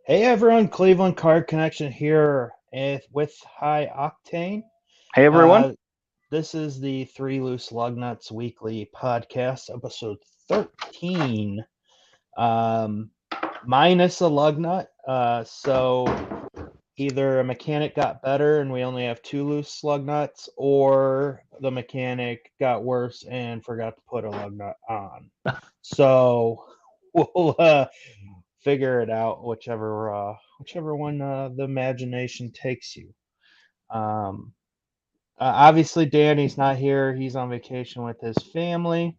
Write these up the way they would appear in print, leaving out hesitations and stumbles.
Hey everyone, Cleveland Card Connection here with High Octane. Hey everyone. Uh, this is the Three Loose Lug Nuts Weekly Podcast, episode 13, um, minus a lug nut. So either a mechanic got better and we only have two loose lug nuts, or the mechanic got worse and forgot to put a lug nut on. So we'll figure it out, whichever one the imagination takes you. Um, Obviously, Danny's not here; he's on vacation with his family.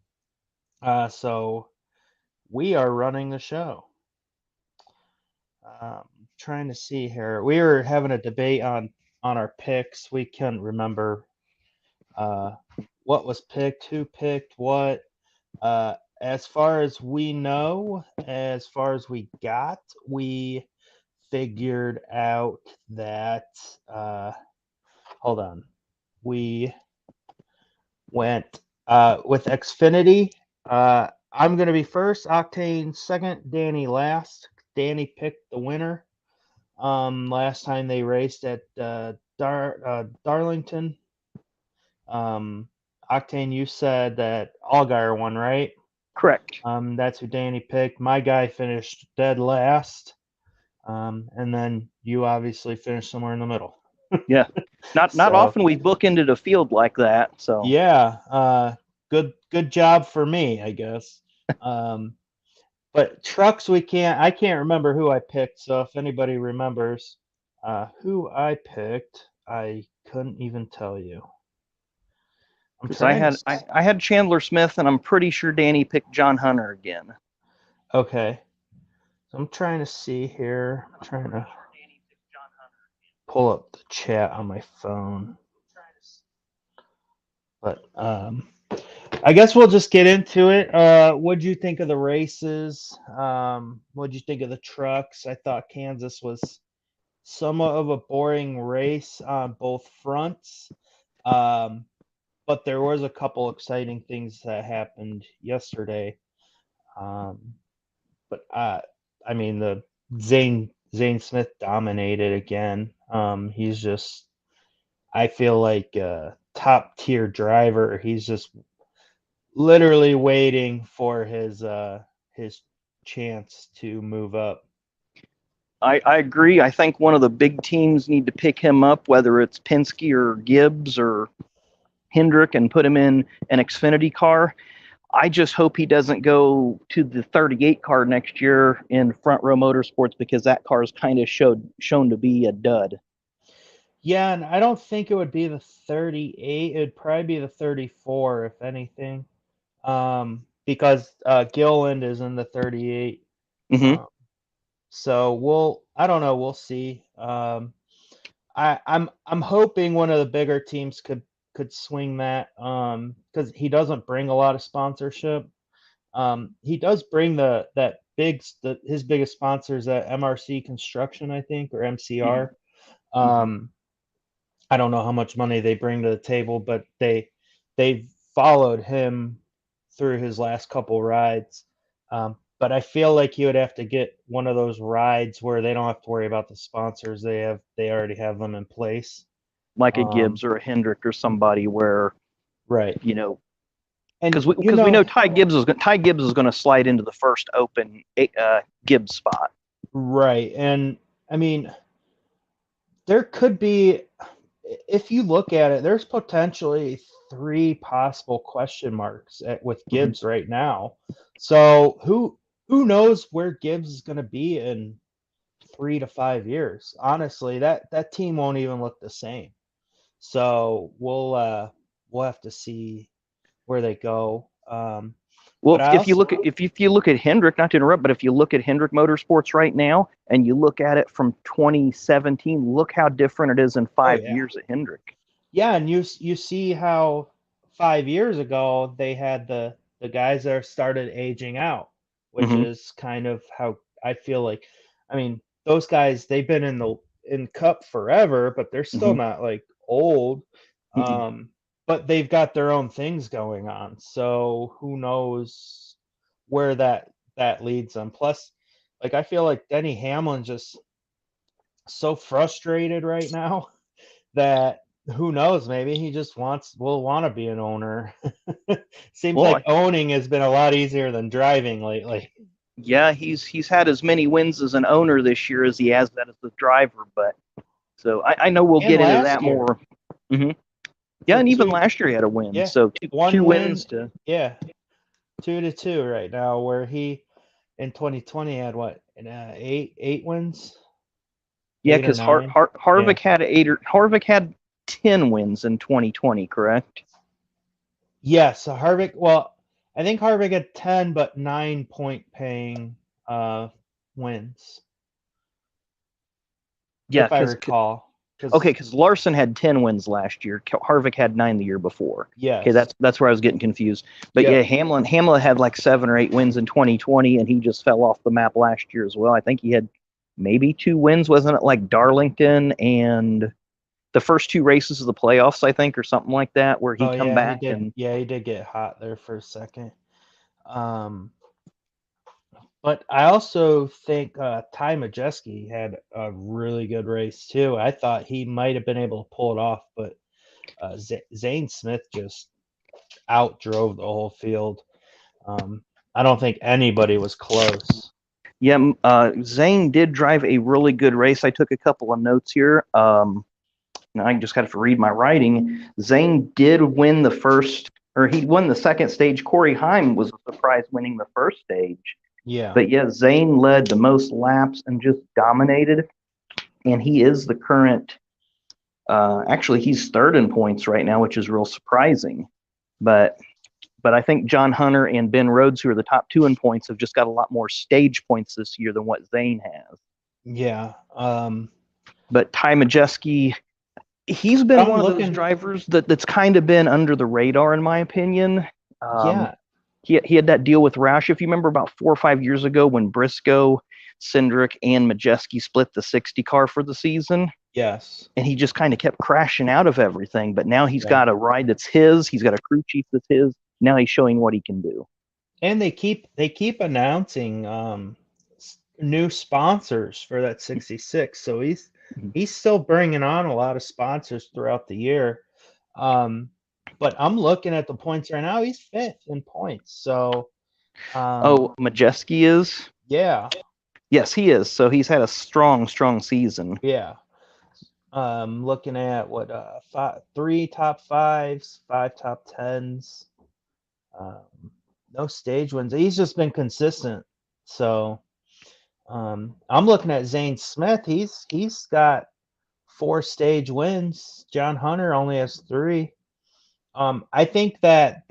So we are running the show. Trying to see here. We were having a debate on our picks. We couldn't remember uh, what was picked, who picked what. As far as we know, as far as we got, we figured out that hold on, we went with Xfinity. I'm gonna be first, Octane second, Danny last. Danny picked the winner. Last time they raced at Darlington. Um, Octane, you said that Allgaier won, right? Correct. That's who Danny picked. My guy finished dead last. And then you obviously finished somewhere in the middle. Yeah. Not So often we book into the field like that. So yeah, good job for me, I guess. Um, but trucks I can't remember who I picked. So if anybody remembers who I picked, I couldn't even tell you. I'm because I trying to. had I had Chandler Smith and I'm pretty sure Danny picked John Hunter again. Okay, so I'm trying to see here. I'm trying to pull up the chat on my phone. But I guess we'll just get into it. What'd you think of the races? What'd you think of the trucks? I thought Kansas was somewhat of a boring race on both fronts. Um, but there was a couple exciting things that happened yesterday. Um, but I mean, the Zane Smith dominated again. He's just, I feel like a top tier driver. He's just literally waiting for his chance to move up. I agree. I think one of the big teams need to pick him up, whether it's Penske or Gibbs or Hendrick, and put him in an Xfinity car. I just hope he doesn't go to the 38 car next year in Front Row Motorsports because that car is kind of shown to be a dud. Yeah, and I don't think it would be the 38. It'd probably be the 34 if anything. Because Gilliland is in the 38. Mm-hmm. Um, so I don't know, we'll see. I'm hoping one of the bigger teams could swing that because he doesn't bring a lot of sponsorship. He does bring his biggest sponsors at MRC Construction, I think, or Mm-hmm. MCR. Mm-hmm. Um, I don't know how much money they bring to the table, but they followed him through his last couple rides. But I feel like he would have to get one of those rides where they don't have to worry about the sponsors. They already have them in place. Like a Um, Gibbs or a Hendrick or somebody where right. you know And because we know Ty Gibbs is going to slide into the first open Gibbs spot. right. And I mean, there could be, if you look at it, there's potentially three possible question marks with Mm-hmm. Gibbs right now. So who knows where Gibbs is going to be in 3 to 5 years? Honestly, that team won't even look the same. So we'll have to see where they go. Well, But I if you also, look at if you look at Hendrick, not to interrupt, but if you look at Hendrick Motorsports right now and you look at it from 2017, look how different it is in oh five yeah, years at Hendrick. yeah, and you see how 5 years ago they had the guys that started aging out, which Mm-hmm. is kind of how I feel like. I mean, those guys they've been in Cup forever, but they're still Mm-hmm. not like old. Mm-hmm. But they've got their own things going on, so who knows where that leads them. Plus, Like I feel like Denny Hamlin's just so frustrated right now that who knows, maybe he just will want to be an owner. Seems Well, like owning has been a lot easier than driving lately. yeah, he's had as many wins as an owner this year as he has that as the driver. But so I know we'll And get into last that year, more. hmm Yeah, so and even two, last year he had a win. yeah, So two one win, wins to yeah, 2-2 right now. Where he in 2020 had what, eight wins, yeah, 8 or because 9, yeah. Harvick had Harvick had 10 wins in 2020, correct? Yes, so Harvick. Well, I think Harvick had 10, but 9 point paying wins, Yeah, if I because recall. okay, Because because Larson had 10 wins last year. Harvick had 9 the year before. Okay, yes, that's where I was getting confused. But yeah, yep. Hamlin had like 7 or 8 wins in 2020, and he just fell off the map last year as well. I think he had maybe 2 wins, wasn't it? Like Darlington and the first 2 races of the playoffs, I think, or something like that, where he Oh come yeah, he back did. and Yeah, he did get hot there for a second. Um, but I also think Ty Majeski had a really good race too. I thought he might have been able to pull it off, but Zane Smith just outdrove the whole field. I don't think anybody was close. yeah, Zane did drive a really good race. I took a couple of notes here. Now I just got to read my writing. Zane did win the first, or he won the second stage. Corey Heim was a surprise winning the first stage. Yeah, But yeah, Zane led the most laps and just dominated. And he is the current, actually, he's third in points right now, which is real surprising. But I think John Hunter and Ben Rhodes, who are the top 2 in points, have just got a lot more stage points this year than what Zane has. yeah. But Ty Majeski, he's been I'm one of those looking. drivers that's kind of been under the radar, in my opinion. Yeah, He had that deal with Roush. If you remember about 4 or 5 years ago when Briscoe, Cindric, and Majeski split the 60 car for the season, yes, and he just kind of kept crashing out of everything. But now he's yeah. got a ride that's his. He's got a crew chief that's his. Now he's showing what he can do. And they keep announcing new sponsors for that 66. So he's still bringing on a lot of sponsors throughout the year. Um, but I'm looking at the points right now. He's fifth in points. So Oh, Majeski is? yeah, Yes, he is. So he's had a strong, strong season. yeah. Looking at what three top fives, 5 top 10s. Um, no stage wins. He's just been consistent. So I'm looking at Zane Smith. He's got 4 stage wins. John Hunter only has 3. I think that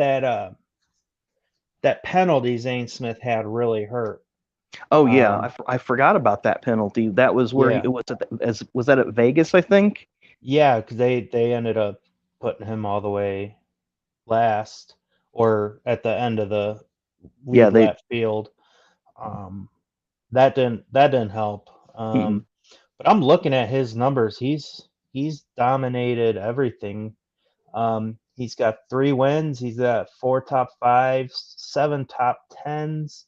penalty Zane Smith had really hurt. Oh yeah, Um, I forgot about that penalty. That was where yeah, it was was that at Vegas, I think. yeah, because they ended up putting him all the way last or at the end of the Yeah, lead they lap field. Um, that didn't help. mm-mm. But I'm looking at his numbers. He's dominated everything. He's got 3 wins. He's got 4 top 5s, 7 top 10s,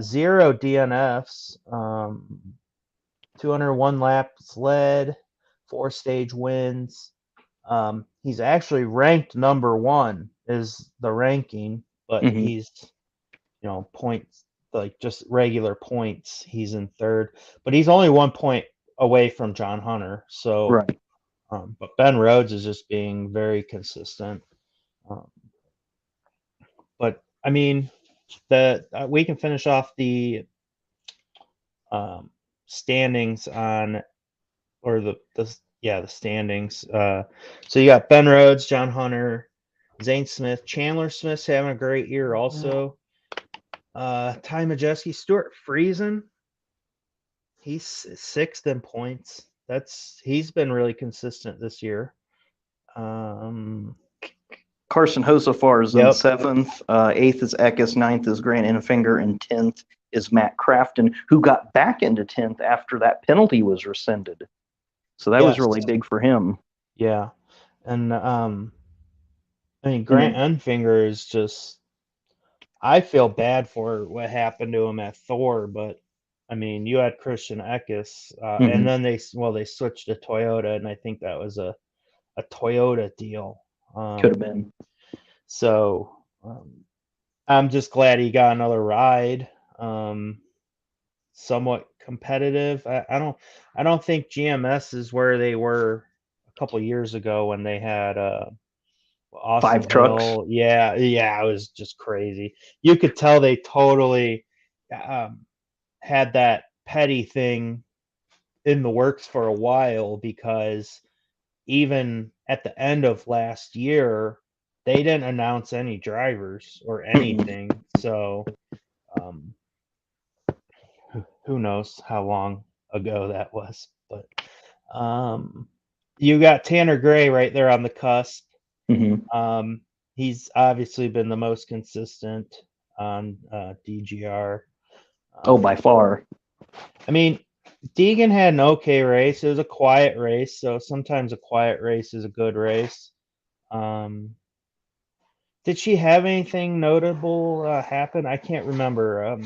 0 DNFs, 201 laps led, 4 stage wins. He's actually ranked number 1 is the ranking, but Mm-hmm. he's points like just regular points. He's in third, but he's only 1 point away from John Hunter. So, Right. but Ben Rhodes is just being very consistent. Um, but I mean, we can finish off the standings on or the standings. So you got Ben Rhodes, John Hunter, Zane Smith, Chandler Smith's having a great year also. Ty Majeski, Stuart Friesen, he's 6th in points. He's been really consistent this year. Carson Hosefar is in Yep. 7th. 8th is Eckes. 9th is Grant Enfinger. And 10th is Matt Crafton, who got back into 10th after that penalty was rescinded. So that was Yes. really big for him. Yeah. And I mean, And Grant then, Enfinger is just. I feel bad for what happened to him at Thor, but I mean, you had Christian Eckes, and Mhm. then they switched to Toyota, and I think that was a Toyota deal. Could have been. So I'm just glad he got another ride. Somewhat competitive. I don't think GMS is where they were a couple years ago when they had Austin 5 trucks. Hill. Yeah, yeah, it was just crazy. You could tell they totally um, had that petty thing in the works for a while because even at the end of last year, they didn't announce any drivers or Mm-mm. anything. So um, who knows how long ago that was? But you got Tanner Gray right there on the cusp. Mhm. Um, he's obviously been the most consistent on DGR. Oh, by far. I mean, Deegan had an okay race. It was a quiet race, so sometimes a quiet race is a good race. Um, did she have anything notable happen? I can't remember.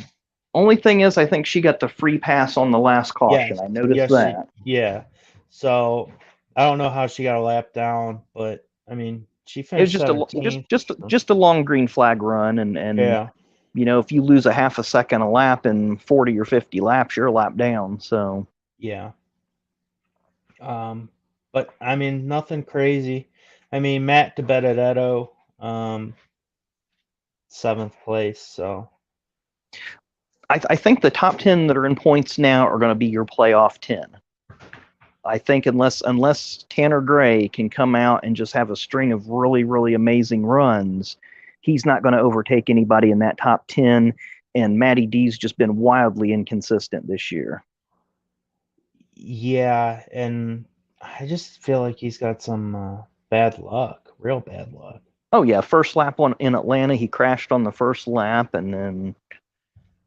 Only thing is, I think she got the free pass on the last caution. Yes, I noticed yes, that. yeah. So I don't know how she got a lap down, but I mean, she It was finished just a lo- 17th. just a long green flag run, and Yeah, if you lose a half a second a lap in 40 or 50 laps, you're a lap down. So yeah. Um, but I mean, nothing crazy. I mean, Matt DiBenedetto, um, 7th place. So I think the top 10 that are in points now are going to be your playoff 10. I think unless Tanner Gray can come out and just have a string of really, really amazing runs, he's not going to overtake anybody in that top 10. And Matty D's just been wildly inconsistent this year. yeah, and I just feel like he's got some bad luck, real bad luck. Oh yeah, first lap in Atlanta, he crashed on the first lap, and then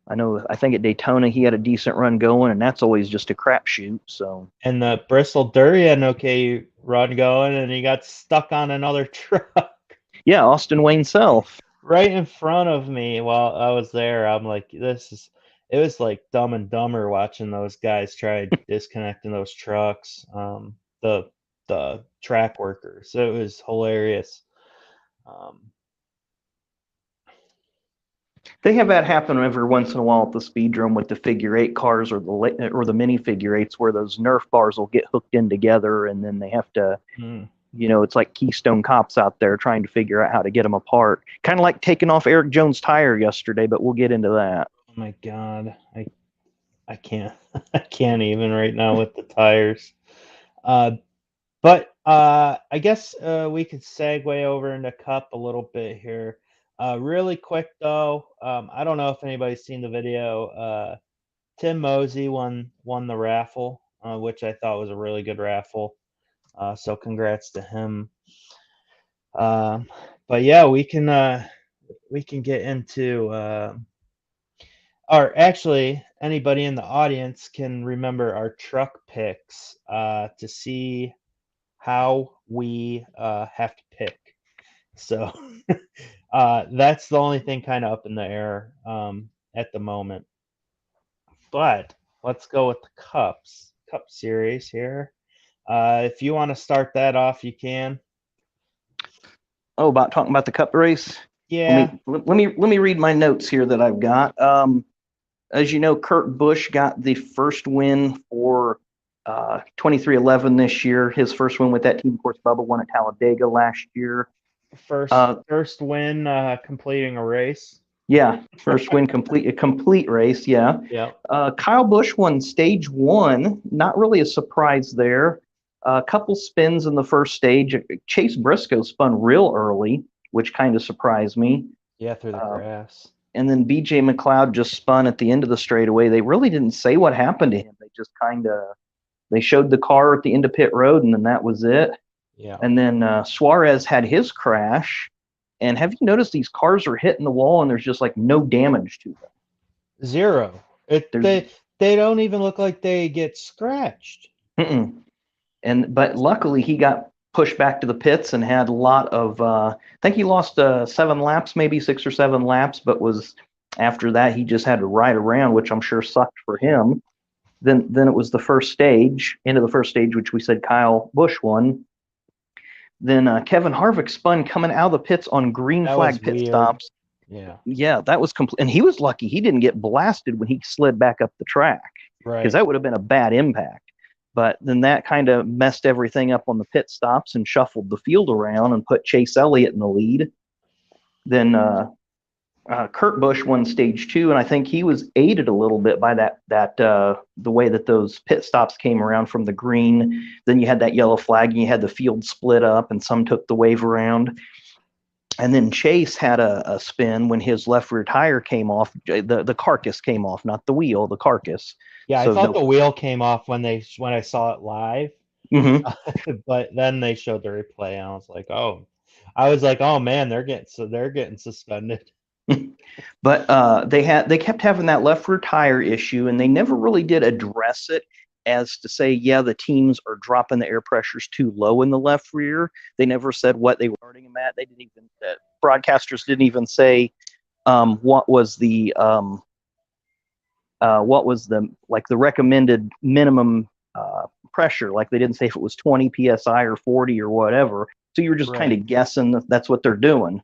I think at Daytona he had a decent run going, and that's always just a crapshoot. So And the Bristol Derby had an okay run going, and he got stuck on another truck yeah, Austin Wayne Self. right in front of me while I was there. I'm like, it was like Dumb and Dumber watching those guys try disconnecting those trucks, the track workers. So it was hilarious. Um, They have that happen every once in a while at the speedrome with the figure eight cars or the mini figure eights, where those Nerf bars will get hooked in together, and then they have to, mm, it's like Keystone Cops out there trying to figure out how to get them apart. Kind of like taking off Eric Jones' tire yesterday, but we'll get into that. oh my God, I can't I can't even right now with the tires. But I guess we could segue over into Cup a little bit here. Really quick though, I don't know if anybody's seen the video. Tim Mosey won the raffle, which I thought was a really good raffle. So congrats to him. Um, but yeah, we can get into or actually anybody in the audience can remember our truck picks to see how we have to pick. So that's the only thing kind of up in the air at the moment. But let's go with the Cup series here. If you want to start that off, you can. Oh, about talking about the Cup race. Yeah. Let me read my notes here that I've got. As you know, Kurt Busch got the first win for 2311 this year. His first win with that team, of course, Bubba won at Talladega last year. First win completing a race. Yeah, first win a complete race. Yeah. Yeah. Kyle Busch won stage 1. Not really a surprise there. A couple spins in the first stage. Chase Briscoe spun real early, which kind of surprised me. Yeah, through the grass. And then BJ McLeod just spun at the end of the straightaway. They really didn't say what happened to him. They just they showed the car at the end of pit road, and then that was it. Yeah. And then Suarez had his crash. And have you noticed these cars are hitting the wall and there's just like no damage to them? Zero. They don't even look like they get scratched. But luckily he got pushed back to the pits and had a lot of I think he lost 7 laps, maybe 6 or 7 laps, but was After that, he just had to ride around, which I'm sure sucked for him. Then it was the first stage, into the first stage, which we said Kyle Busch won. Then Kevin Harvick spun coming out of the pits on green That flag was pit weird. stops. Yeah. Yeah, that was complete. And he was lucky he didn't get blasted when he slid back up the track, because Right. that would have been a bad impact. But then that kind of messed everything up on the pit stops and shuffled the field around and put Chase Elliott in the lead. Then Kurt Busch won stage 2, and I think he was aided a little bit by that the way that those pit stops came around from the green. Then you had that yellow flag, and you had the field split up, and some took the wave around. And then Chase had a spin when his left rear tire came off. The carcass came off, not the wheel, the carcass. Yeah, So I thought the wheel came off when I saw it live, but then they showed the replay, and I was like, oh man, they're getting suspended. But they kept having that left rear tire issue, and they never really did address it as to say, yeah, the teams are dropping the air pressures too low in the left rear. They never said what they were starting them at. They didn't even broadcasters didn't even say what was the like the recommended minimum pressure. Like they didn't say if it was 20 psi or 40 or whatever. So you were just kind of guessing that's what they're doing.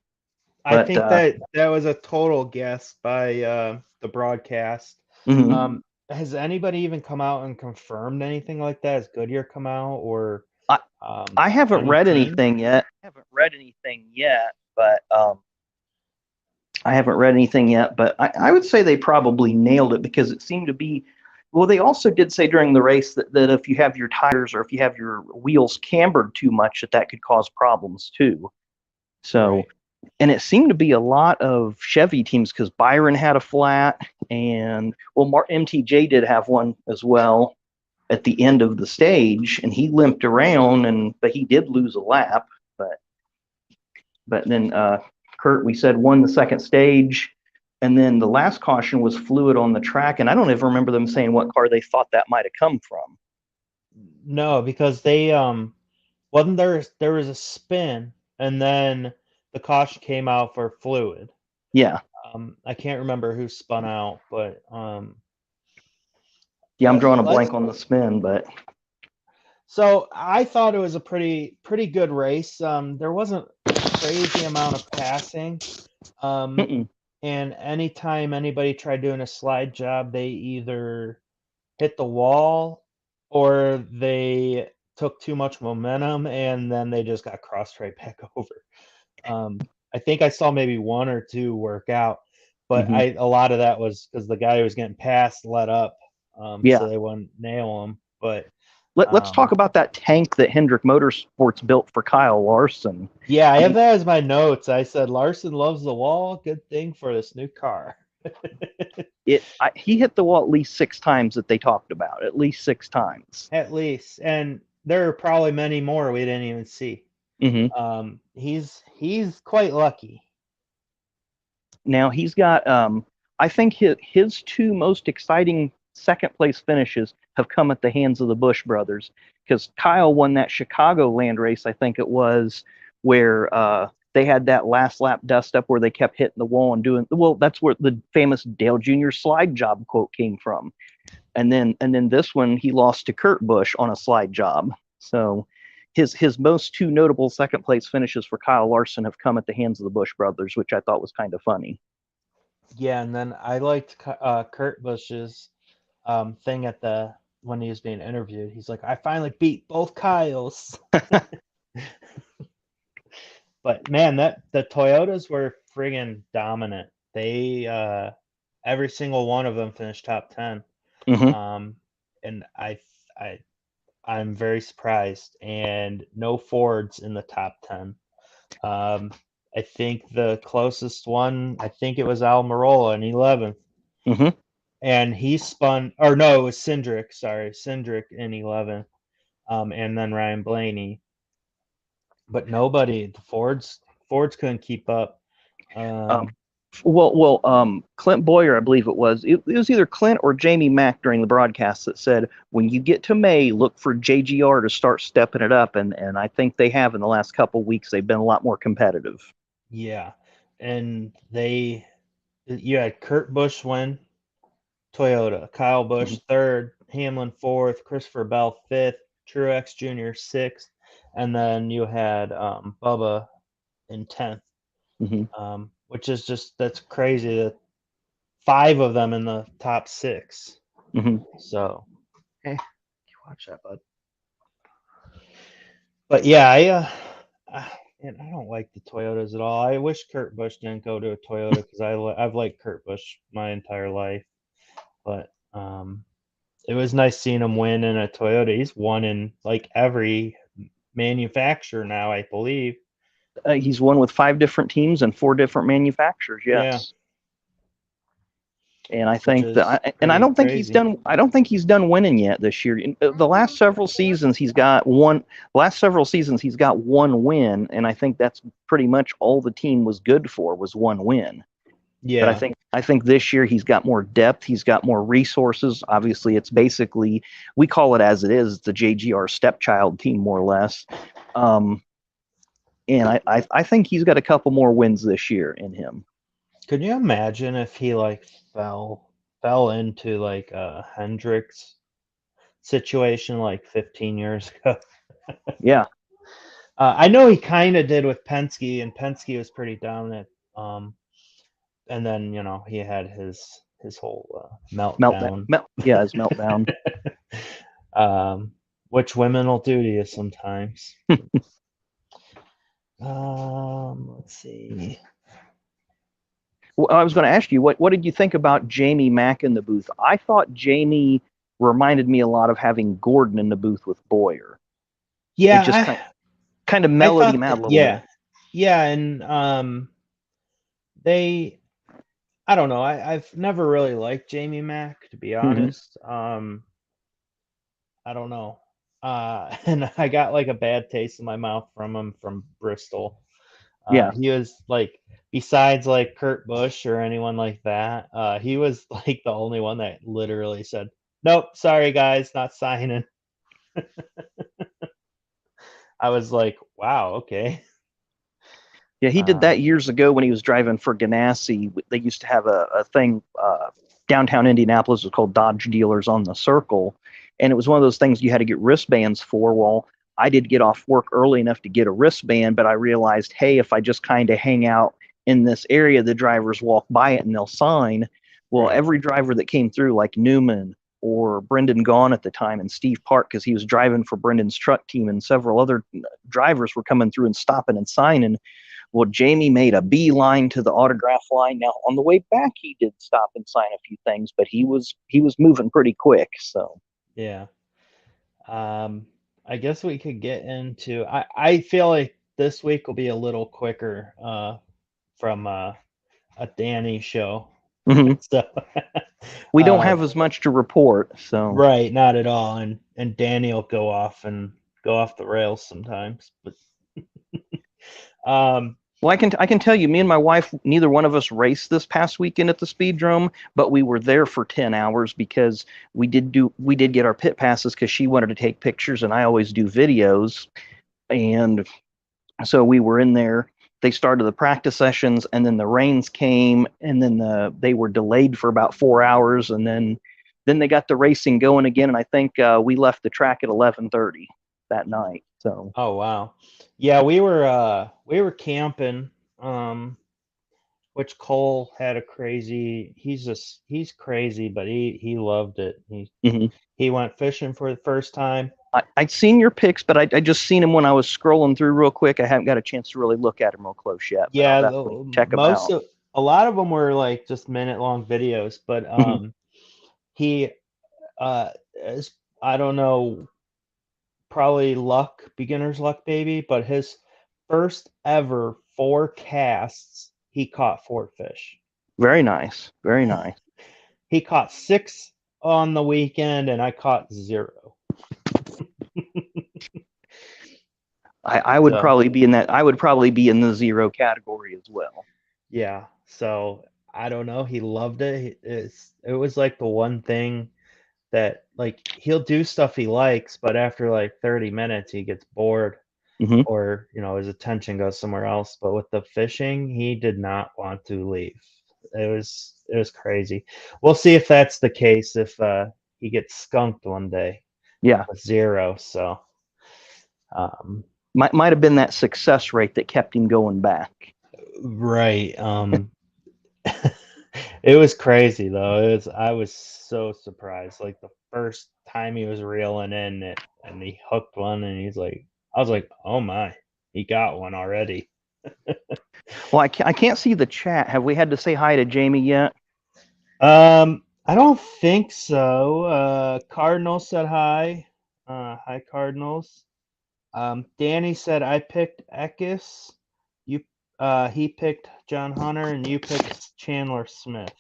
I think that was a total guess by the broadcast. Mm-hmm. Has anybody even come out and confirmed anything like that? Has Goodyear come out, or I haven't read anything yet. But I haven't read anything yet. But I would say they probably nailed it, because it seemed to be. Well, they also did say during the race that if you have your tires or if you have your wheels cambered too much, that could cause problems too. So. Right. And it seemed to be a lot of Chevy teams, because Byron had a flat, and MTJ did have one as well at the end of the stage, and he limped around, but he did lose a lap. But then Kurt, we said, won the second stage, and then the last caution was fluid on the track, and I don't even remember them saying what car they thought that might have come from. No, because they wasn't there was a spin, and then the caution came out for fluid. Yeah. I can't remember who spun out, but yeah, I'm drawing a blank on the spin, but so I thought it was a pretty good race. There wasn't a crazy amount of passing. And anytime anybody tried doing a slide job, they either hit the wall or they took too much momentum, and then they just got crossed right back over. I think I saw maybe one or two work out, but a lot of that was because the guy who was getting passed let up, so they wouldn't nail him. But let's talk about that tank that Hendrick Motorsports built for Kyle Larson. Yeah, I have that as my notes. I said Larson loves the wall. Good thing for this new car. He hit the wall at least 6 times that they talked about. At least 6 times. At least, and there are probably many more we didn't even see. He's quite lucky. Now he's got I think his 2 most exciting second place finishes have come at the hands of the Busch brothers, because Kyle won that Chicagoland race, I think it was, where they had that last lap dust up where they kept hitting the wall and doing that's where the famous Dale Jr. slide job quote came from. And then this one he lost to Kurt Busch on a slide job. So his most 2 notable second place finishes for Kyle Larson have come at the hands of the Busch brothers, which I thought was kind of funny. Yeah, and then I liked Kurt Busch's thing when he was being interviewed. He's like, I finally beat both Kyles. But man, the Toyotas were friggin' dominant. They every single one of them finished top 10. And I'm very surprised. And no Fords in the top 10. I think the closest one, I think it was Almirola in 11th. And he spun, or no, it was Cindric in 11th. And then Ryan Blaney. But nobody, the Fords couldn't keep up. Clint Boyer, I believe it was either Clint or Jamie Mack during the broadcast that said, when you get to May, look for JGR to start stepping it up. And I think they have in the last couple of weeks. They've been a lot more competitive. Yeah. And they You had Kurt Busch win, Toyota, Kyle Busch third, Hamlin fourth, Christopher Bell fifth, Truex Jr. sixth, and then you had Bubba in 10th, which is that's crazy that 5 of them in the top 6. So, hey, watch that, bud. But yeah, and I don't like the Toyotas at all. I wish Kurt Busch didn't go to a Toyota because I've liked Kurt Busch my entire life. But it was nice seeing him win in a Toyota. He's won in like every manufacturer now, I believe. He's won with 5 different teams and 4 different manufacturers. Yes. Yeah. And I think that, I don't think he's done. I don't think he's done winning yet this year. The last several seasons, he's got one. Last several seasons, he's got 1 win, and I think that's pretty much all the team was good for was 1 win. Yeah. But I think this year he's got more depth. He's got more resources. Obviously, it's basically, we call it as it is, the JGR stepchild team, more or less. And I think he's got a couple more wins this year in him. Could you imagine if he like fell into like a Hendricks situation like 15 years ago? Yeah. I know he kind of did with Penske, and Penske was pretty dominant. And then he had his whole meltdown. His meltdown. Which women will do to you sometimes. Let's see. Well, I was going to ask you, what did you think about Jamie Mack in the booth? I thought Jamie reminded me a lot of having Gordon in the booth with Boyer. Yeah, it just kind of mellowed him out a little bit. Yeah, and I don't know. I've never really liked Jamie Mack, to be honest. I don't know. And I got like a bad taste in my mouth from him from Bristol. He was like, besides like Kurt Busch or anyone like that, he was like the only one that literally said, "Nope, sorry guys, not signing." I was like, wow, okay. Yeah, he did that years ago when he was driving for Ganassi. They used to have a thing downtown Indianapolis was called Dodge Dealers on the Circle, and it was one of those things you had to get wristbands for. Well, I did get off work early enough to get a wristband, but I realized, hey, if I just kind of hang out in this area, the drivers walk by it and they'll sign. Well, every driver that came through, like Newman or Brendan Gaughan at the time and Steve Park, because he was driving for Brendan's truck team, and several other drivers were coming through and stopping and signing. Well, Jamie made a beeline to the autograph line. Now, on the way back, he did stop and sign a few things, but he was moving pretty quick. So yeah. I guess we could get into. I feel like this week will be a little quicker from a Danny show. So we don't have as much to report. So right, not at all. And Danny will go off the rails sometimes. But well, I can tell you, me and my wife, neither one of us raced this past weekend at the Speedrome, but we were there for 10 hours because we did get our pit passes because she wanted to take pictures and I always do videos. And so we were in there. They started the practice sessions and then the rains came and then they were delayed for about 4 hours. And then they got the racing going again. And I think we left the track at 11:30 that night. So. Oh, wow. Yeah, we were camping, which Cole had a crazy, he's crazy, but he loved it. He went fishing for the first time. I'd seen your pics, but I just seen him when I was scrolling through real quick. I haven't got a chance to really look at him real close yet. Yeah, check him out. A lot of them were like just minute-long videos, but he is, I don't know, probably beginner's luck baby, but his first ever 4 casts, he caught 4 fish. Very nice. Very nice. He caught 6 on the weekend and I caught 0. I would probably be in that. I would probably be in the 0 category as well. Yeah. So I don't know. He loved it. It was like the one thing that like he'll do stuff he likes, but after like 30 minutes he gets bored or his attention goes somewhere else. But with the fishing, he did not want to leave. it was crazy. We'll see if that's the case if he gets skunked one day Yeah, with 0. So um, might have been that success rate that kept him going back. right. It was crazy though. I was so surprised. Like the first time he was reeling in it and he hooked one and I was like, oh my, he got one already. Well, I can't see the chat. Have we had to say hi to Jamie yet? I don't think so. Cardinals said hi. Hi Cardinals. Danny said I picked Eckes. You he picked John Hunter and you picked Chandler Smith.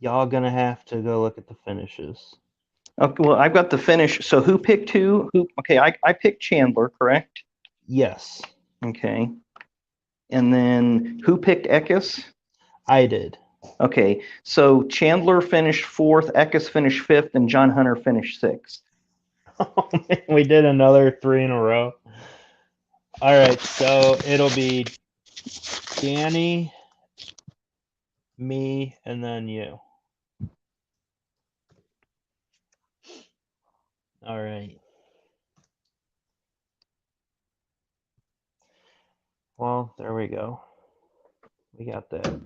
Y'all gonna have to go look at the finishes. Okay, well, I've got the finish. So who picked who? Okay, I picked Chandler, correct? Yes, Okay. And then who picked Eckes? I did. Okay, so Chandler finished 4th, Eckes finished 5th, and John Hunter finished 6th. Oh man, we did another 3 in a row. All right, so it'll be Danny, me, and then you. All right. Well, there we go. We got that.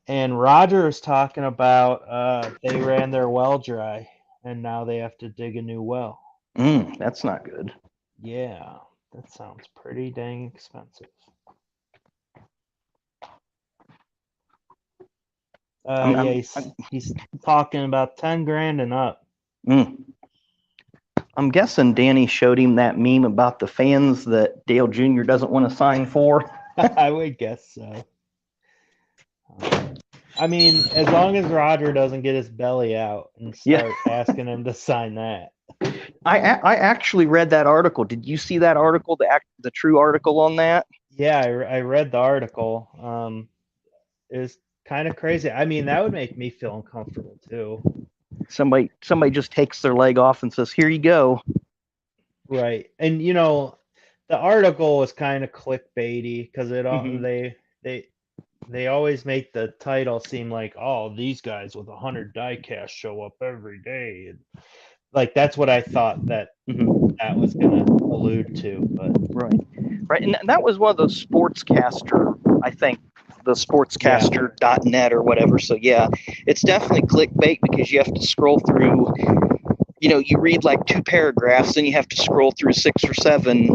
And Roger is talking about they ran their well dry and now they have to dig a new well. That's not good. Yeah, that sounds pretty dang expensive. He's talking about 10 grand and up. I'm guessing Danny showed him that meme about the fans that Dale Jr. doesn't want to sign for. I would guess so. I mean, as long as Roger doesn't get his belly out and start asking him to sign that. I actually read that article. Did you see that article, the true article on that? Yeah, I read the article. It was kind of crazy. I mean, that would make me feel uncomfortable too. Somebody just takes their leg off and says, "Here you go." Right, and you know, the article was kind of clickbaity because they always make the title seem like, oh, these guys with 100 diecast show up every day, and like that's what I thought that that was gonna allude to. But right, and that was one of those sportscaster, I think, the sportscaster.net or whatever. So yeah, it's definitely clickbait because you have to scroll through. You know, you read like 2 paragraphs, then you have to scroll through 6 or 7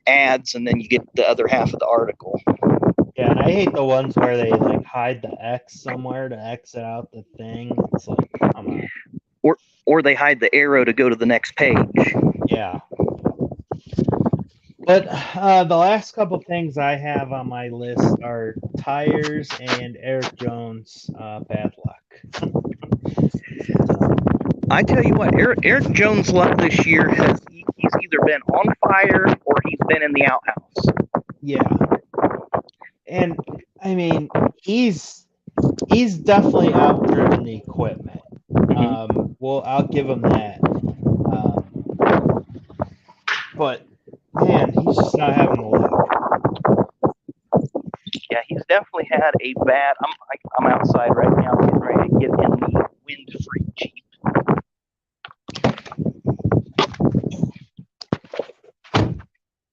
ads, and then you get the other half of the article. Yeah, and I hate the ones where they like hide the X somewhere to exit out the thing. It's like, come on. Or they hide the arrow to go to the next page. Yeah. But the last couple things I have on my list are tires and Eric Jones bad luck. I tell you what, Eric Jones' luck this year he's either been on fire or he's been in the outhouse. Yeah. And I mean, he's definitely outdriven the equipment. Well, I'll give him that. But man, he's just not having the luck. Yeah, he's definitely had a bad. I'm outside right now, getting ready to get in the wind-free Jeep.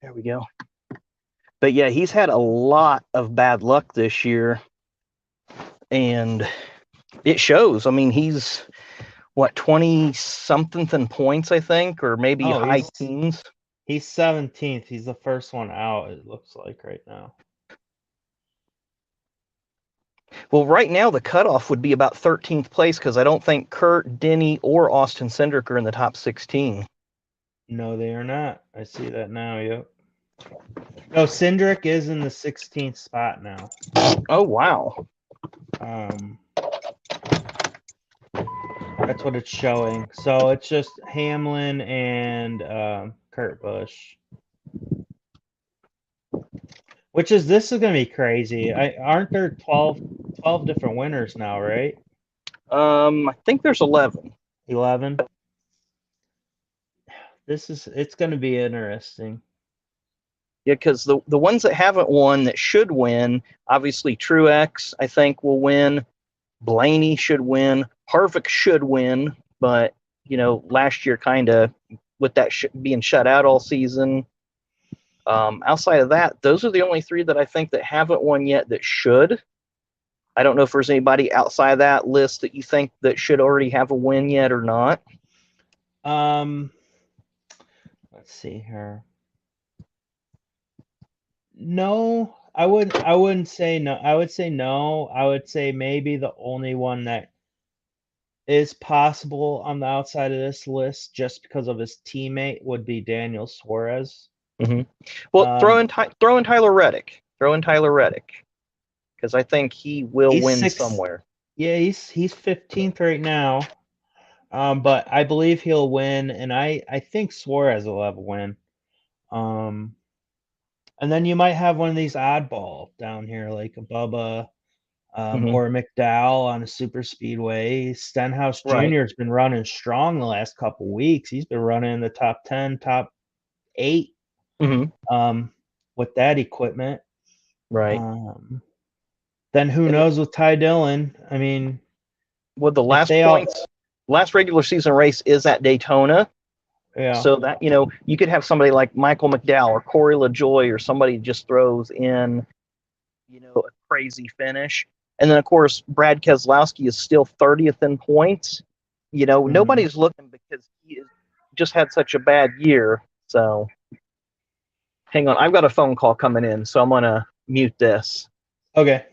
There we go. But yeah, he's had a lot of bad luck this year, and it shows. I mean, he's what 20-something in points, I think, or maybe high teens. He's 17th. He's the first one out, it looks like right now. Well, right now the cutoff would be about 13th place because I don't think Kurt, Denny, or Austin Cindric are in the top 16. No, they are not. I see that now. Yep. No, Cindric is in the 16th spot now. Oh wow. That's what it's showing. So it's just Hamlin and Kurt Busch. This is gonna be crazy. Aren't there 12 different winners now, right? I think there's 11. 11. It's going to be interesting. Yeah, because the ones that haven't won that should win, obviously Truex, I think, will win. Blaney should win. Harvick should win, but last year kind of with that being shut out all season. Outside of that, those are the only three that I think that haven't won yet that should. I don't know if there's anybody outside of that list that you think that should already have a win yet or not. Let's see here. No, I wouldn't say no. I would say no. I would say maybe the only one that is possible on the outside of this list just because of his teammate would be Daniel Suarez. Mm-hmm. Well, throw in Tyler Reddick. Throw in Tyler Reddick because I think he will win somewhere. Yeah, he's 15th right now, but I believe he'll win, and I think Suarez will have a win. And then you might have one of these oddball down here, like a Bubba or McDowell on a super speedway. Stenhouse Jr. has been running strong the last couple weeks. He's been running in the top 10, top 8 with that equipment. Right. Then who knows with Ty Dillon? I mean, well, the last regular season race is at Daytona. Yeah. So that, you could have somebody like Michael McDowell or Corey LaJoie or somebody just throws in, a crazy finish. And then, of course, Brad Keselowski is still 30th in points. Nobody's looking because he just had such a bad year. So hang on. I've got a phone call coming in, so I'm going to mute this. Okay.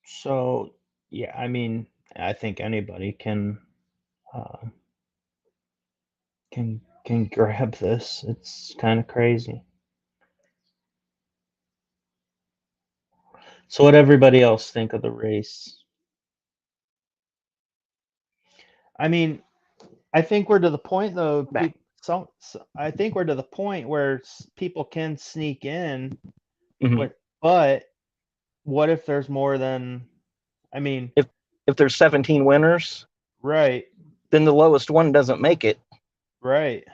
So, yeah, I mean, I think anybody can grab this. It's kind of crazy. So what everybody else think of the race? I mean, I think we're to the point though. I think we're to the point where people can sneak in. But what if there's more than? I mean, if there's 17 winners, right? Then the lowest one doesn't make it. Right.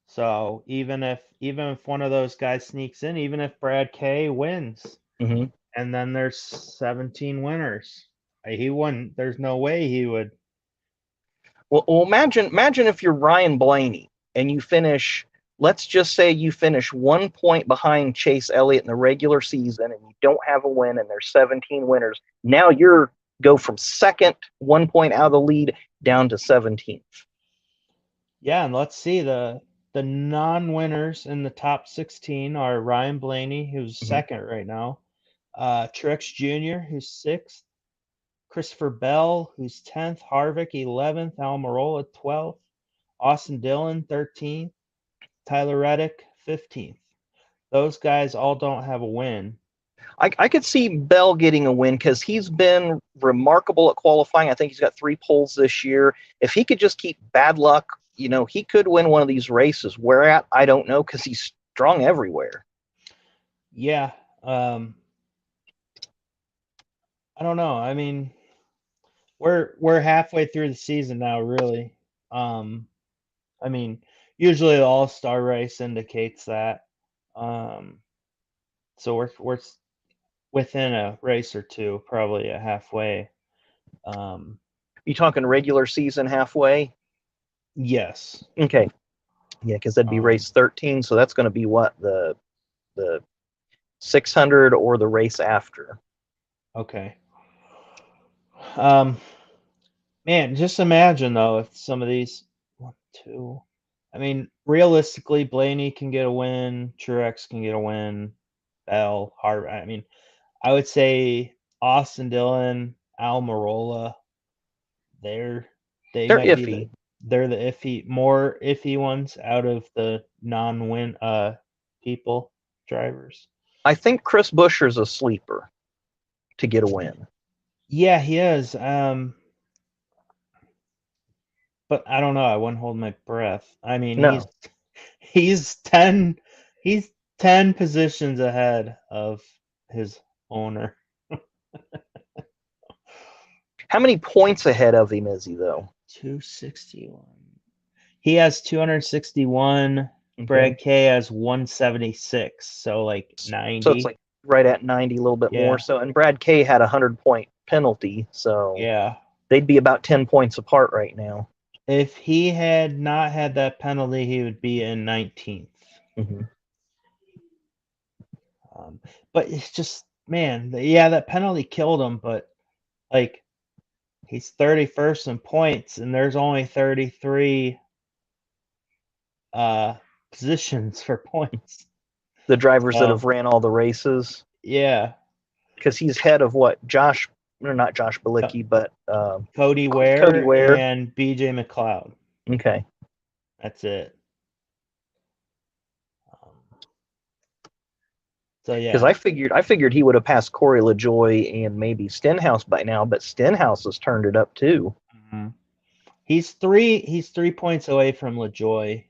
So even if one of those guys sneaks in, even if Brad K wins, and then there's 17 winners, he wouldn't. There's no way he would. Well, imagine if you're Ryan Blaney and you finish. Let's just say you finish 1 point behind Chase Elliott in the regular season, and you don't have a win, and there's 17 winners. Now you're go from second, 1 point out of the lead, down to 17th. Yeah, and let's see the non-winners in the top 16 are Ryan Blaney, who's second right now, Truex Jr., who's 6th, Christopher Bell, who's 10th, Harvick 11th, Almirola 12th, Austin Dillon 13th, Tyler Reddick 15th. Those guys all don't have a win. I could see Bell getting a win because he's been remarkable at qualifying. I think he's got 3 poles this year. If he could just keep bad luck, he could win one of these races. Where at, I don't know, because he's strong everywhere. Yeah. I don't know. I mean, we're halfway through the season now, really. I mean, usually the All-Star race indicates that. So we're within a race or two, probably a halfway. You talking regular season halfway? Yes. Okay. Yeah, because that'd be race 13, so that's going to be what, the 600 or the race after. Okay. Man, just imagine though if some of these 1, 2. I mean, realistically, Blaney can get a win, Truex can get a win, Bell, Hart. I mean, I would say Austin Dillon, Almirola, they're iffy. They're the more iffy ones out of the non-win drivers. I think Chris Buescher's a sleeper to get a win. Yeah, he is. But I don't know. I wouldn't hold my breath. I mean, no. he's 10 positions ahead of his owner. How many points ahead of him is he, though? 261. He has 261. Okay. Brad K has 176. So like 90. So it's like right at 90, a little bit more. So, and Brad K had a 100-point penalty. So yeah, they'd be about 10 points apart right now. if he had not had that penalty, he would be in 19th. Mm-hmm. But it's just, man, yeah, that penalty killed him. But like, he's 31st in points, and there's only 33 positions for points. The drivers that have ran all the races. Yeah. Because he's head of what? Not Josh Bilicki, but Cody Ware and BJ McLeod. Okay. That's it. So yeah. Because I figured he would have passed Corey LaJoie and maybe Stenhouse by now, but Stenhouse has turned it up too. Mm-hmm. He's 3 points away from LaJoie,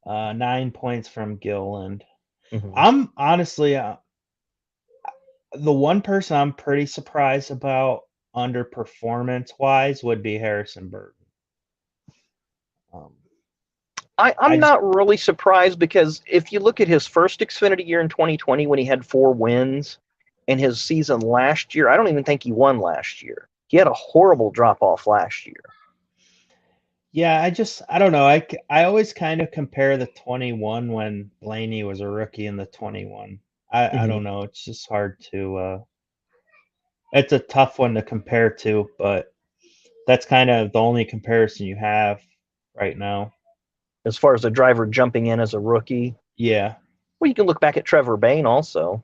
9 points from Gilliland. Mm-hmm. I'm honestly the one person I'm pretty surprised about underperformance wise would be Harrison Burton. I'm not really surprised, because if you look at his first Xfinity year in 2020 when he had 4 wins, and his season last year, I don't even think he won last year. He had a horrible drop off last year. Yeah, I don't know. I always kind of compare the 21 when Blaney was a rookie in the 21. I don't know. It's just hard to it's a tough one to compare to, but that's kind of the only comparison you have right now. As far as a driver jumping in as a rookie? Yeah. Well, you can look back at Trevor Bayne also.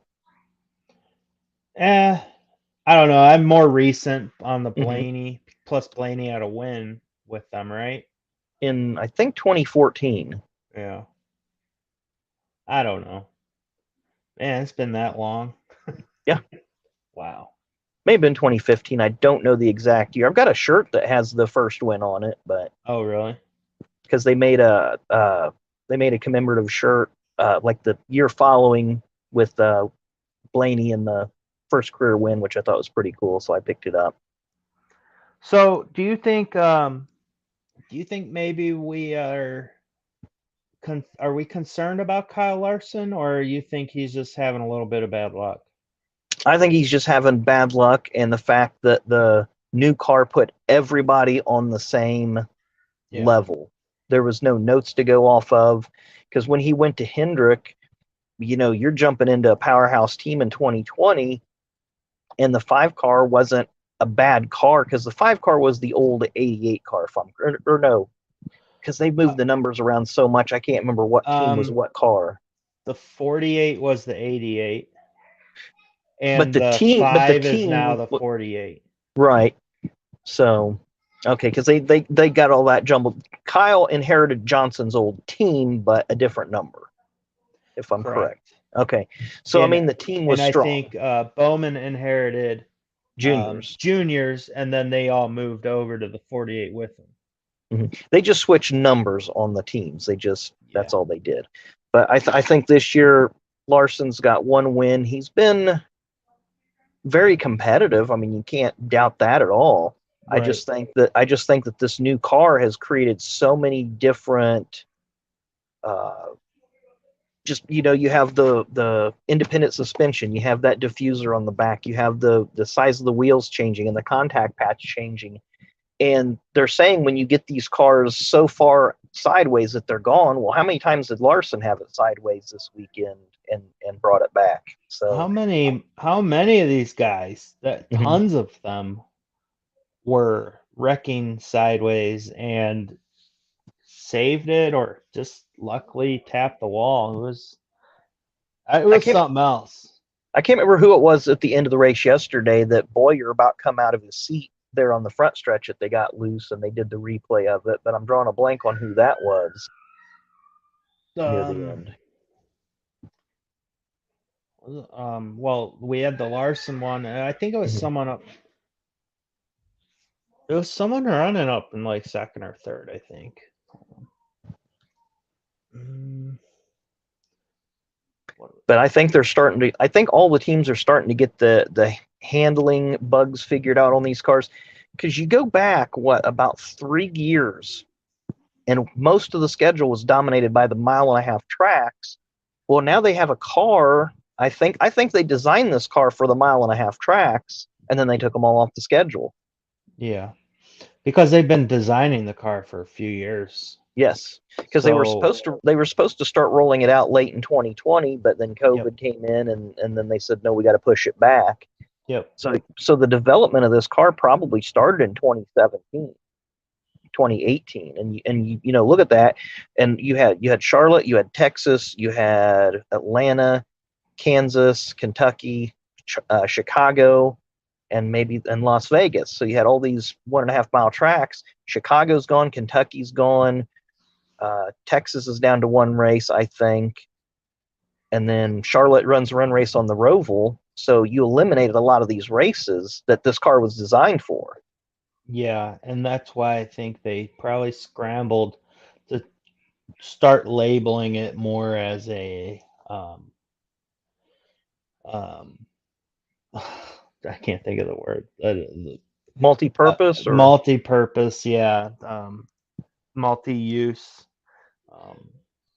I don't know. I'm more recent on the Blaney. Plus Blaney had a win with them, right? In, I think, 2014. Yeah. I don't know. Man, it's been that long. Yeah. Wow. May have been 2015. I don't know the exact year. I've got a shirt that has the first win on it, but oh, really? Because they made a commemorative shirt like the year following with Blaney in the first career win, which I thought was pretty cool, so I picked it up. So, do you think maybe we are we concerned about Kyle Larson, or you think he's just having a little bit of bad luck? I think he's just having bad luck, and the fact that the new car put everybody on the same level. There was no notes to go off of, because when he went to Hendrick, you're jumping into a powerhouse team in 2020, and the 5 car wasn't a bad car, because the 5 car was the old 88 car, or no, because they moved the numbers around so much, I can't remember what team was what car. The 48 was the 88, and but the team is now the 48. Right. So, okay, because they got all that jumbled. Kyle inherited Johnson's old team, but a different number, if I'm correct. Okay, so I mean the team was strong. I think Bowman inherited juniors, and then they all moved over to the 48 with him. They just switched numbers on the teams. That's all they did. But I think this year Larson's got 1 win. He's been very competitive. I mean, you can't doubt that at all. Right. I just think that this new car has created so many different you have the independent suspension, you have that diffuser on the back, you have the size of the wheels changing and the contact patch changing. And they're saying when you get these cars so far sideways that they're gone, well, how many times did Larson have it sideways this weekend and brought it back? So how many of these guys, that tons of them, were wrecking sideways and saved it, or just luckily tapped the wall? It was something else. I can't remember who it was at the end of the race yesterday that Boyer about come out of his seat there on the front stretch that they got loose, and they did the replay of it, but I'm drawing a blank on who that was near the end. Well, we had the Larson one, and I think it was someone up. It was someone running up in like second or third, I think. But I think I think all the teams are starting to get the handling bugs figured out on these cars, because you go back about 3 years, and most of the schedule was dominated by the 1.5 mile tracks. Well, now they have a car. I think they designed this car for the 1.5 mile tracks, and then they took them all off the schedule. Yeah, because they've been designing the car for a few years. Yes, because they were supposed to start rolling it out late in 2020, but then COVID came in, and then they said no, we got to push it back. Yep. So the development of this car probably started in 2017, 2018, and you know, look at that, and you had Charlotte, you had Texas, you had Atlanta, Kansas, Kentucky, Chicago, and Las Vegas. So you had all these 1.5 mile tracks. Chicago's gone, Kentucky's gone, Texas is down to one race, I think, and then Charlotte runs a run race on the Roval. So you eliminated a lot of these races that this car was designed for. Yeah, and that's why I think they probably scrambled to start labeling it more as a I can't think of the word. Multi-purpose or multi-purpose, yeah. Multi-use.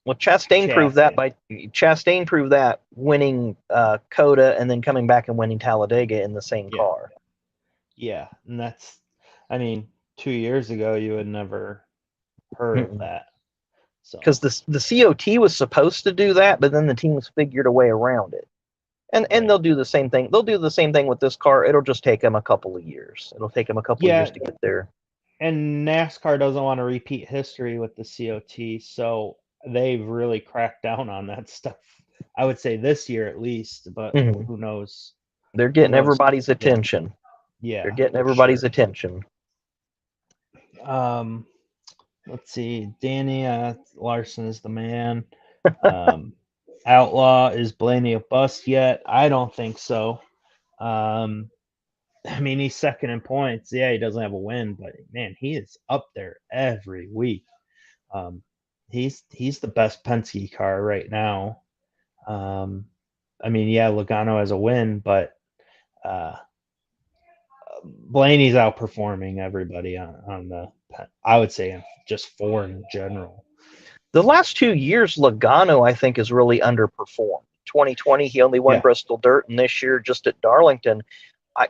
Well, Chastain proved that winning COTA and then coming back and winning Talladega in the same car. Yeah, and that's, I mean, 2 years ago you had never heard of that. So because the COT was supposed to do that, but then the teams figured a way around it. And they'll do the same thing. They'll do the same thing with this car. It'll just take them a couple of years. It'll take them a couple of years to get there. And NASCAR doesn't want to repeat history with the COT, so they've really cracked down on that stuff. I would say this year at least, but who knows? They're getting everybody's attention. Yeah, they're getting everybody's attention. Let's see. Danny Larson is the man. Outlaw, is Blaney a bust yet? I don't think so. I mean, he's second in points. Yeah, he doesn't have a win, but man, he is up there every week. He's the best Penske car right now. I mean, yeah, Logano has a win, but Blaney's outperforming everybody on the, I would say, just four in general. The last 2 years, Logano, I think, has really underperformed. 2020, he only won Bristol Dirt, and this year, just at Darlington,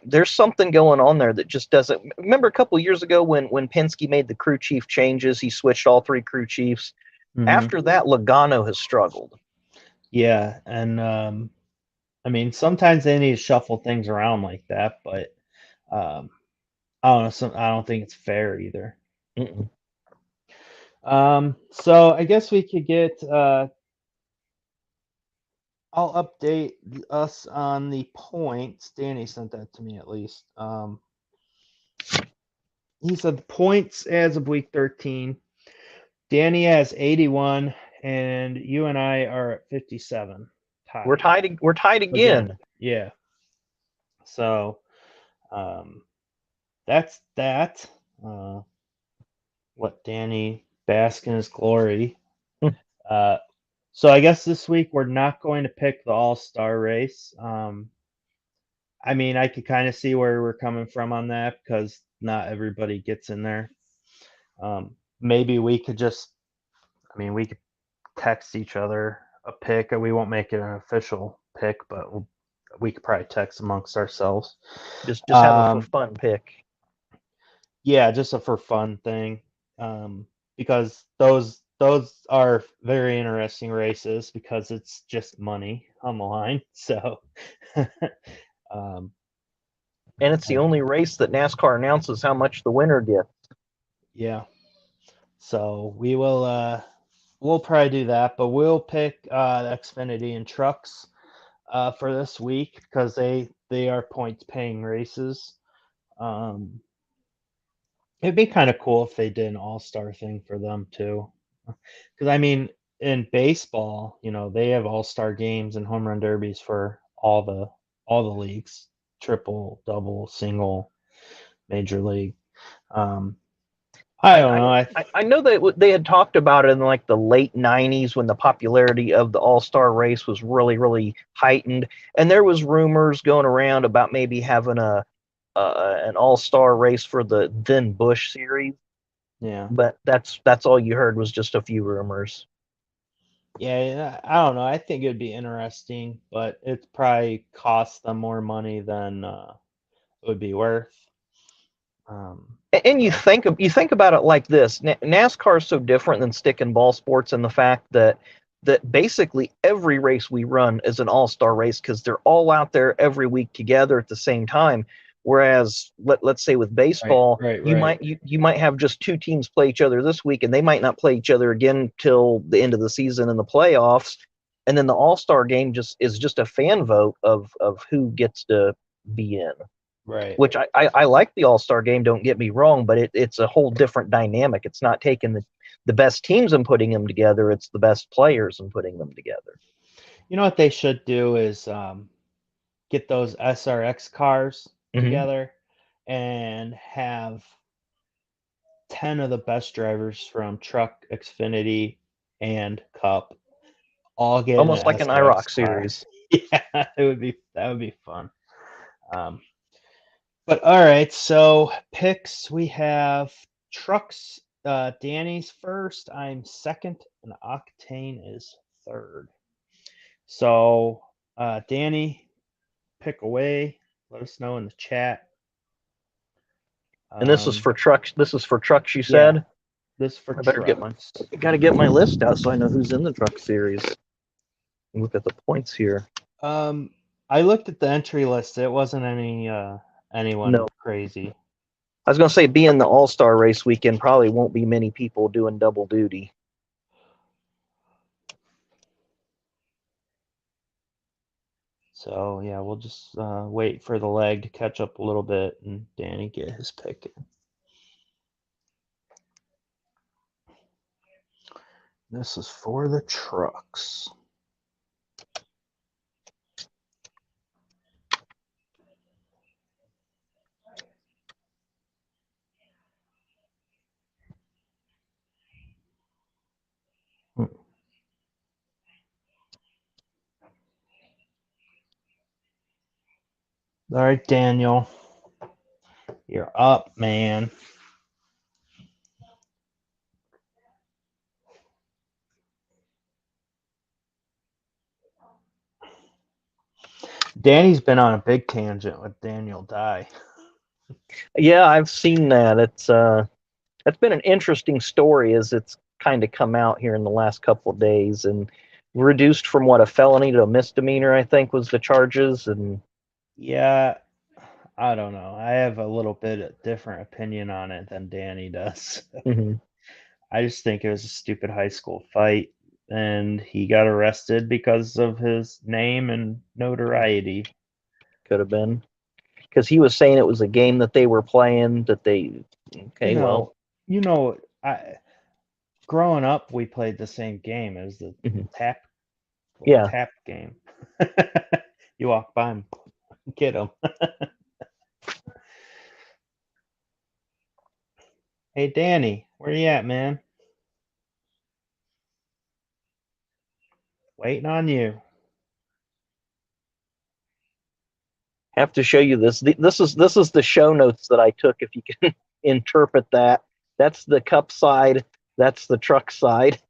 there's something going on there that just doesn't. Remember a couple of years ago when Penske made the crew chief changes, he switched all three crew chiefs. After that, Logano has struggled. Yeah, and I mean, sometimes they need to shuffle things around like that, but I don't know. I don't think it's fair either. So I guess we could get. I'll update us on the points. Danny sent that to me at least. He said the points as of week 13. Danny has 81, and you and I are at 57. We're tied again. Yeah. So, that's that. What Danny bask in his glory. So I guess this week we're not going to pick the All-Star race. I mean, I could kind of see where we're coming from on that because not everybody gets in there. Maybe we could we could text each other a pick, and we won't make it an official pick, but we could probably text amongst ourselves. Just have a fun pick. Yeah, just a for fun thing. Because those are very interesting races because it's just money on the line. So, and it's the only race that NASCAR announces how much the winner gets. Yeah. So we will, we'll probably do that, but we'll pick the Xfinity and trucks for this week because they are points paying races. It'd be kind of cool if they did an all-star thing for them too. Because I mean, in baseball, they have all-star games and home run derbies for all the leagues, triple, double, single, major league. I don't know. I know that they had talked about it in like the late 90s when the popularity of the all-star race was really, really heightened. And there was rumors going around about maybe having a an all-star race for the then Busch series. Yeah. But that's all you heard was just a few rumors. Yeah, I don't know. I think it'd be interesting, but it probably costs them more money than it would be worth. And you think about it like this: NASCAR is so different than stick and ball sports in the fact that basically every race we run is an all-star race because they're all out there every week together at the same time. Whereas let's say with baseball, Right. you might have just two teams play each other this week, and they might not play each other again till the end of the season in the playoffs. And then the all-star game is just a fan vote of who gets to be in. Right. Which I like the all-star game, don't get me wrong, but it's a whole different dynamic. It's not taking the best teams and putting them together, it's the best players and putting them together. You know what they should do is get those SRX cars together and have 10 of the best drivers from Truck, Xfinity, and Cup all get Almost in like an SRX IROC car. series. Yeah, that would be fun. But all right, so picks we have trucks. Danny's first, I'm second, and Octane is third. So, Danny, pick away. Let us know in the chat. And this is for trucks. This is for trucks, you Yeah, said? this for I better trucks. gotta get my list out so I know who's in the truck series. Look at the points here. I looked at the entry list. It wasn't anyone No. crazy. I was gonna say, being the All-Star race weekend, probably won't be many people doing double duty. So yeah, we'll just wait for the leg to catch up a little bit and Danny get his pick in. This is for the trucks. All right, Daniel, you're up, man. Danny's been on a big tangent with Daniel Dye. Yeah, I've seen that. That's been an interesting story as it's kind of come out here in the last couple of days and reduced from a felony to a misdemeanor, I think was the charges. And yeah, I don't know. I have a little bit of different opinion on it than Danny does. I just think it was a stupid high school fight, and he got arrested because of his name and notoriety. Could have been because he was saying it was a game that they were playing that they. Okay, Growing up, we played the same game as the tap. Yeah. Tap game. You walk by him, get him. Hey, Danny, where you at, man? Waiting on you. Have to show you this. This is the show notes that I took. If you can interpret that, that's the Cup side. That's the truck side.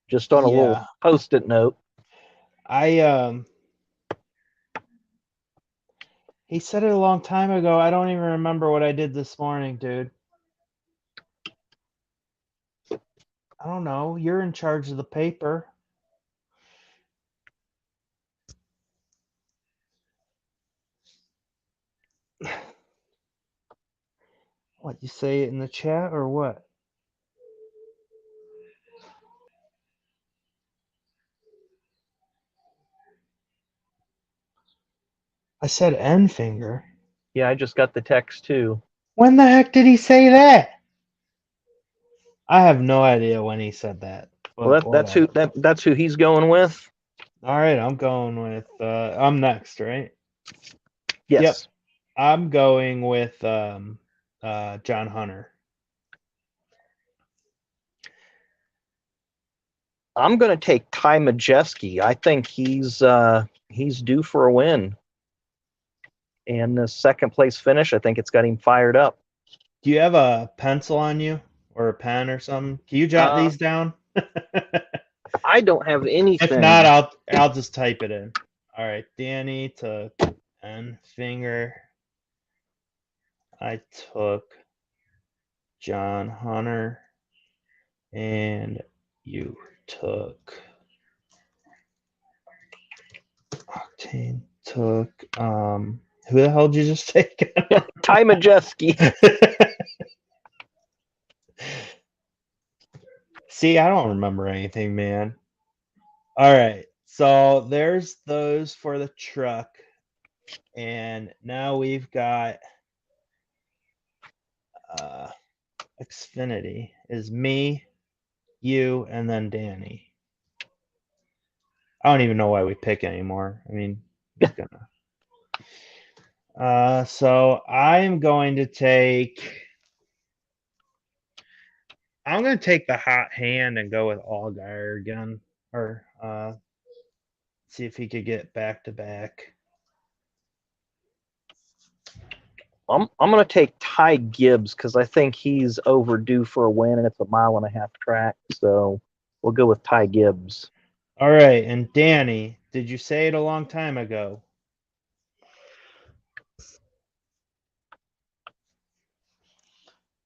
Just on a little Post-it note. He said it a long time ago. I don't even remember what I did this morning, dude. I don't know. You're in charge of the paper. What, you say it in the chat or what? I said end finger. Yeah, I just got the text too. When the heck did he say that? I have no idea when he said that. Well, that's who he's going with. All right, I'm going with. I'm next, right? Yes. Yep. I'm going with John Hunter. I'm going to take Ty Majeski. I think he's due for a win. And the second place finish, I think it's got him fired up. Do you have a pencil on you or a pen or something? Can you jot Uh, these down? I don't have If not, anything. I'll just type it in. All right, Danny took Enfinger. I took John Hunter, and you took Octane. Took who the hell did you just take? Ty Majeski. See, I don't remember anything, man. All right, so there's those for the truck, and now we've got Xfinity is me, you, and then Danny. I don't even know why we pick anymore. I mean, he's gonna. So I'm going to take. I'm going to take the hot hand and go with Allgaier again, or see if he could get back to back. I'm going to take Ty Gibbs because I think he's overdue for a win, and it's a 1.5-mile track. So we'll go with Ty Gibbs. All right, and Danny, did you say it a long time ago?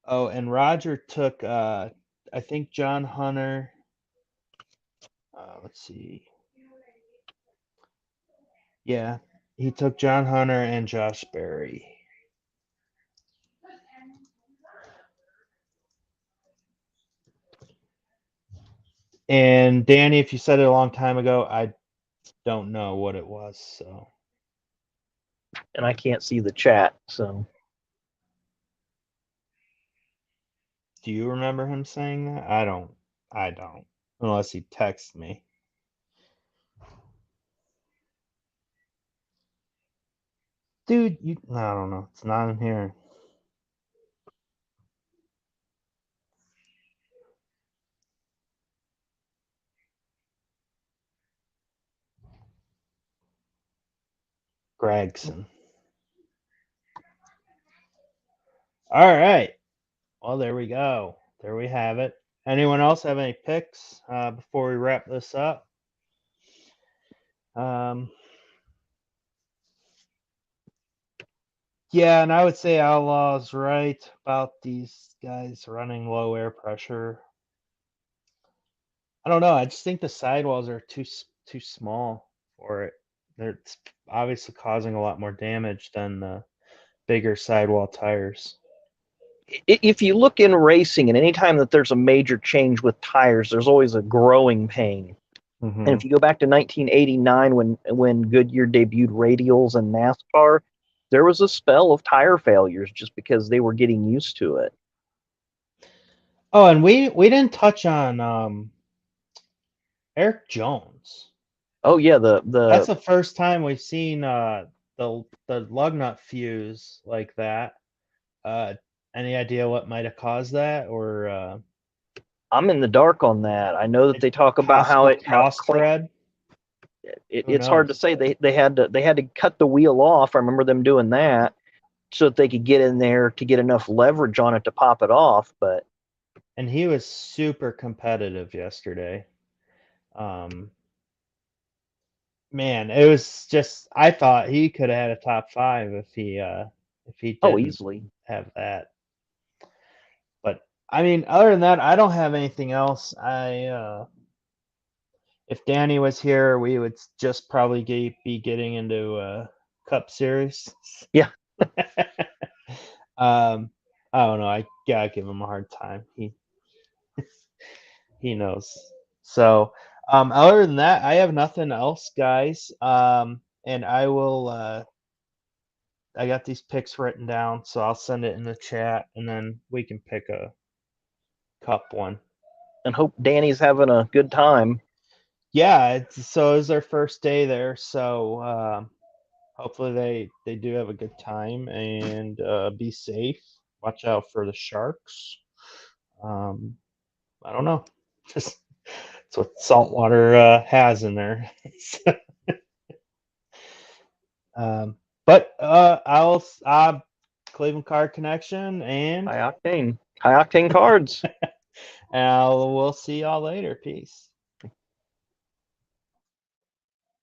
Oh, and Roger took, I think John Hunter. Let's see. Yeah, he took John Hunter and Josh Berry. And Danny, if you said it a long time ago, I don't know what it was. So. And I can't see the chat, so. Do you remember him saying that? I don't. Unless he texts me. Dude, I don't know. It's not in here. Gregson. All right. Well, there we go. There we have it. Anyone else have any picks before we wrap this up? Yeah, and I would say Outlaw's right about these guys running low air pressure. I don't know. I just think the sidewalls are too small for it. They're obviously causing a lot more damage than the bigger sidewall tires. If you look in racing, and anytime that there's a major change with tires, there's always a growing pain. Mm-hmm. And if you go back to 1989, when Goodyear debuted radials in NASCAR, there was a spell of tire failures just because they were getting used to it. Oh, and we didn't touch on Eric Jones. Oh yeah, That's the first time we've seen the lug nut fuse like that. Any idea what might have caused that, or I'm in the dark on that. I know that they talk about how it cross thread. It's hard to say. They had to cut the wheel off. I remember them doing that so that they could get in there to get enough leverage on it to pop it off. And he was super competitive yesterday. Man, it was just, I thought he could have had a top 5 if he didn't easily have that. But I mean, other than that, I don't have anything else. If Danny was here, we would just probably be getting into Cup Series. Yeah. I don't know. I gotta give him a hard time. He knows. So, other than that, I have nothing else, guys. And I will. I got these picks written down, so I'll send it in the chat, and then we can pick a Cup one. And hope Danny's having a good time. Yeah, so it was their first day there, so hopefully they do have a good time and be safe. Watch out for the sharks. I don't know. Just it's what saltwater has in there. But Cleveland Card Connection, and High octane cards. we'll see y'all later. Peace.